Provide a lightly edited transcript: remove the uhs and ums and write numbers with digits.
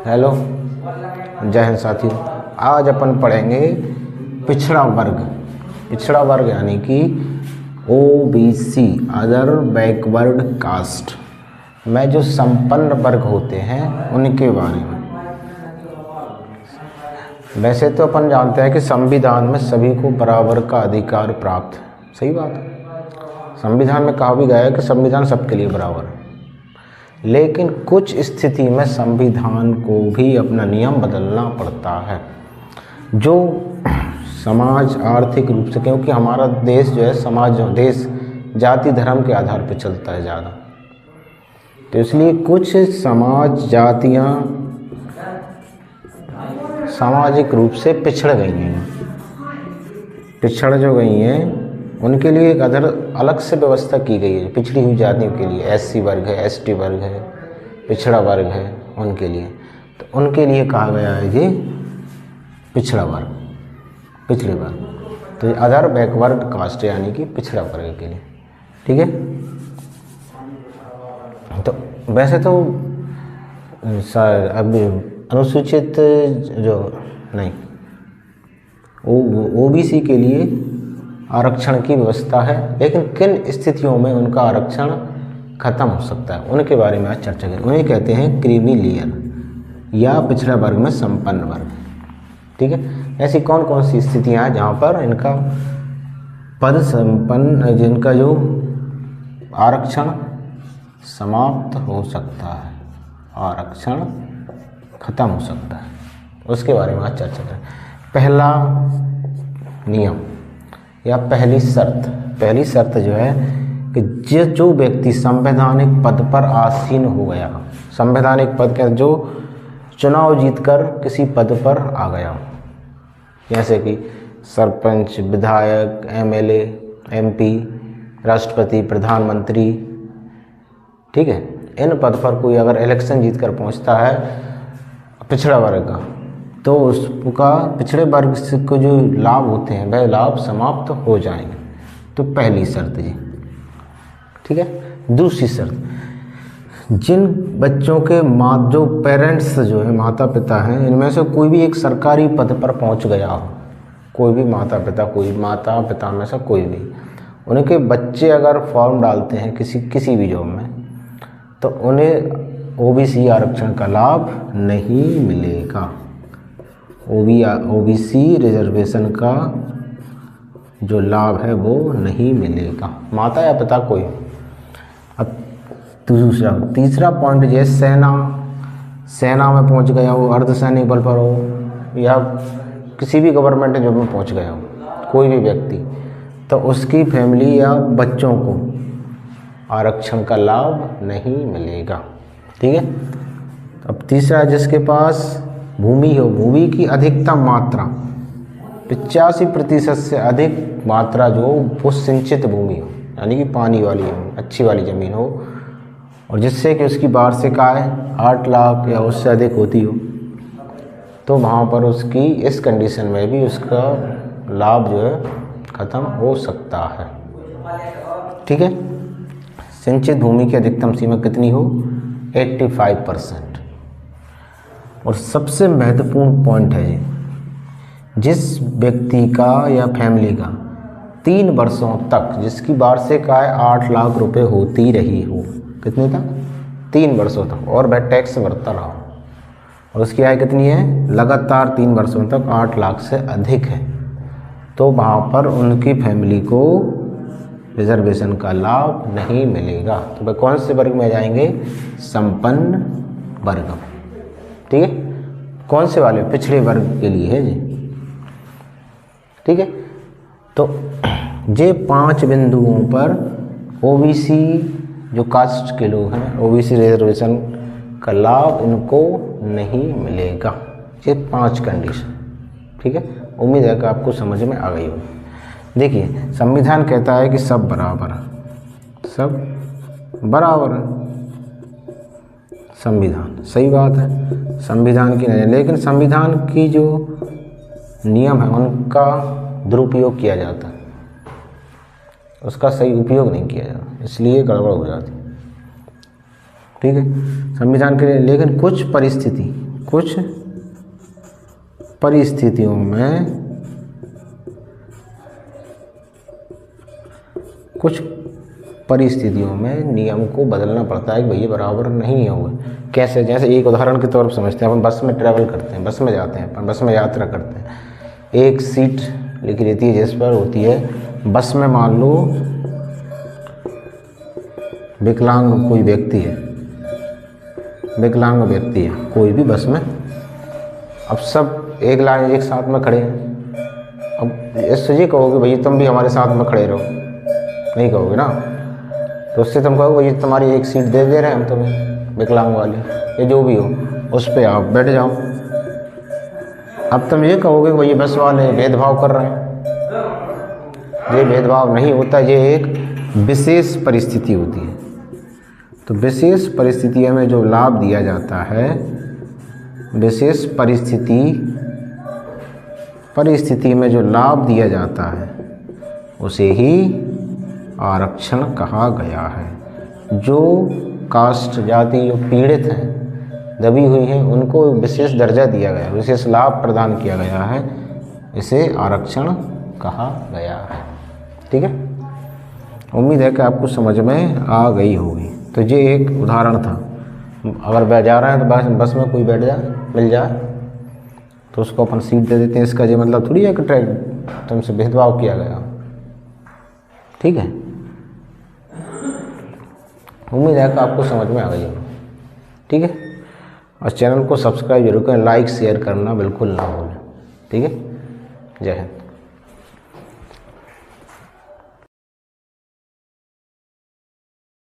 Hello, जय हिंद साथियों। आज अपन पढ़ेंगे पिछड़ा वर्ग। पिछड़ा वर्ग यानी कि OBC अदर बैकवर्ड कास्ट में जो संपन्न वर्ग होते हैं उनके बारे में। वैसे तो अपन जानते हैं कि संविधान में सभी को बराबर का अधिकार प्राप्त है, सही बात है। संविधान में कहा भी गया है कि संविधान सबके लिए बराबर है, लेकिन कुछ स्थिति में संविधान को भी अपना नियम बदलना पड़ता है, जो समाज आर्थिक रूप से, क्योंकि हमारा देश जो है देश जाति धर्म के आधार पर चलता है ज़्यादा, तो इसलिए कुछ जातियाँ सामाजिक रूप से पिछड़ गई हैं। पिछड़ जो गई हैं उनके लिए एक अलग से व्यवस्था की गई है। पिछड़ी हुई जातियों के लिए SC वर्ग है, ST वर्ग है, पिछड़ा वर्ग है, उनके लिए तो उनके लिए कहा गया है ये पिछड़ा वर्ग, पिछड़े वर्ग। तो ये अदर बैकवर्ड कास्ट यानी कि पिछड़ा वर्ग के लिए, ठीक है। तो वैसे तो अब अनुसूचित जो नहीं OBC के लिए आरक्षण की व्यवस्था है, लेकिन किन स्थितियों में उनका आरक्षण खत्म हो सकता है उनके बारे में आज चर्चा करें। उन्हें कहते हैं क्रीमी लेयर या पिछड़ा वर्ग में संपन्न वर्ग, ठीक है। ऐसी कौन कौन सी स्थितियां हैं जहां पर इनका पद संपन्न, जिनका जो आरक्षण समाप्त हो सकता है, आरक्षण खत्म हो सकता है, उसके बारे में आज चर्चा करें। पहला नियम या पहली शर्त जो है कि जो व्यक्ति संवैधानिक पद पर आसीन हो गया, संवैधानिक पद के जो चुनाव जीतकर किसी पद पर आ गया, जैसे कि सरपंच, विधायक, MLA, MP, राष्ट्रपति, प्रधानमंत्री, ठीक है। इन पद पर कोई अगर इलेक्शन जीतकर पहुंचता है पिछड़ा वर्ग का, तो उसका पिछड़े वर्ग को जो लाभ होते हैं वह लाभ समाप्त हो जाएंगे। तो पहली शर्त ये, ठीक है। दूसरी शर्त, जिन बच्चों के जो पेरेंट्स जो है, माता पिता हैं, इनमें से कोई भी एक सरकारी पद पर पहुंच गया हो, कोई भी माता पिता में से कोई भी, उनके बच्चे अगर फॉर्म डालते हैं किसी भी जॉब में, तो उन्हें OBC आरक्षण का लाभ नहीं मिलेगा। OBC रिजर्वेशन का जो लाभ है वो नहीं मिलेगा, माता या पिता कोई। अब तीसरा पॉइंट ये, सेना में पहुंच गया हो, अर्धसैनिक बल पर हो, या किसी भी गवर्नमेंट जॉब में पहुंच गया हो कोई भी व्यक्ति, तो उसकी फैमिली या बच्चों को आरक्षण का लाभ नहीं मिलेगा, ठीक है। अब तीसरा, जिसके पास भूमि हो, भूमि की अधिकतम मात्रा 85% से अधिक मात्रा जो वो सिंचित भूमि हो, यानी कि पानी वाली अच्छी वाली ज़मीन हो, और जिससे कि उसकी वार्षिक आय 8 लाख या उससे अधिक होती हो, तो वहाँ पर उसकी इस कंडीशन में भी उसका लाभ जो है ख़त्म हो सकता है, ठीक है। सिंचित भूमि की अधिकतम सीमा कितनी हो? 85%। और सबसे महत्वपूर्ण पॉइंट है ये, जिस व्यक्ति का या फैमिली का 3 वर्षों तक, जिसकी वार्षिक आय 8 लाख रुपए होती रही हो, कितने तक? 3 वर्षों तक, और वह टैक्स भरता रहा हो, और उसकी आय कितनी है? लगातार 3 वर्षों तक 8 लाख से अधिक है, तो वहाँ पर उनकी फैमिली को रिजर्वेशन का लाभ नहीं मिलेगा। तो वह कौन से वर्ग में जाएंगे? संपन्न वर्ग, ठीक है। कौन से वाले? पिछड़े वर्ग के लिए है जी, ठीक है। तो ये 5 बिंदुओं पर OBC जो कास्ट के लोग हैं, OBC रिजर्वेशन का लाभ इनको नहीं मिलेगा। ये 5 कंडीशन, ठीक है। उम्मीद है कि आपको समझ में आ गई होगी। देखिए, संविधान कहता है कि सब बराबर है, सब बराबर है, संविधान, सही बात है, संविधान की नहीं, लेकिन संविधान की जो नियम है उनका दुरुपयोग किया जाता है, उसका सही उपयोग नहीं किया जाता, इसलिए गड़बड़ हो जाती, ठीक है। संविधान के लिए, लेकिन कुछ कुछ परिस्थितियों में नियम को बदलना पड़ता है कि भैया बराबर नहीं होंगे। कैसे? जैसे एक उदाहरण के तौर पर समझते हैं, अपन बस में ट्रैवल करते हैं, बस में जाते हैं, अपन बस में यात्रा करते हैं, एक सीट लिखी रहती है जिस पर होती है बस में मान लो विकलांग कोई व्यक्ति है, विकलांग व्यक्ति है कोई भी बस में। अब सब एक लाइन एक साथ में खड़े हैं। अब इससे ये कहोगे भैया तुम भी हमारे साथ में खड़े रहो, नहीं कहोगे ना। तो उससे तुम कहोगे भैया तुम्हारी एक सीट दे रहे हैं हम तुम्हें, विकलांग वाली या जो भी हो, उस पर आप बैठ जाओ। अब तुम ये कहोगे कि भैया बस वाले भेदभाव कर रहे हैं। ये भेदभाव नहीं होता, ये एक विशेष परिस्थिति होती है। तो विशेष परिस्थितियों में जो लाभ दिया जाता है, विशेष परिस्थिति में जो लाभ दिया जाता है उसे ही आरक्षण कहा गया है। जो कास्ट जाति जो पीड़ित हैं, दबी हुई हैं, उनको विशेष दर्जा दिया गया, विशेष लाभ प्रदान किया गया है, इसे आरक्षण कहा गया है। ठीक है, उम्मीद है कि आपको समझ में आ गई होगी। तो ये एक उदाहरण था। अगर बैठ जा रहा है तो बस में कोई बैठ जाए, मिल जाए तो उसको अपन सीट दे देते हैं। इसका ये मतलब थोड़ी है कि तुमसे भेदभाव किया गया। ठीक है, उम्मीद है कि आपको समझ में आ गई होगी। ठीक है, और चैनल को सब्सक्राइब जरूर करें, लाइक शेयर करना बिल्कुल ना भूलें। ठीक है, जय हिंद।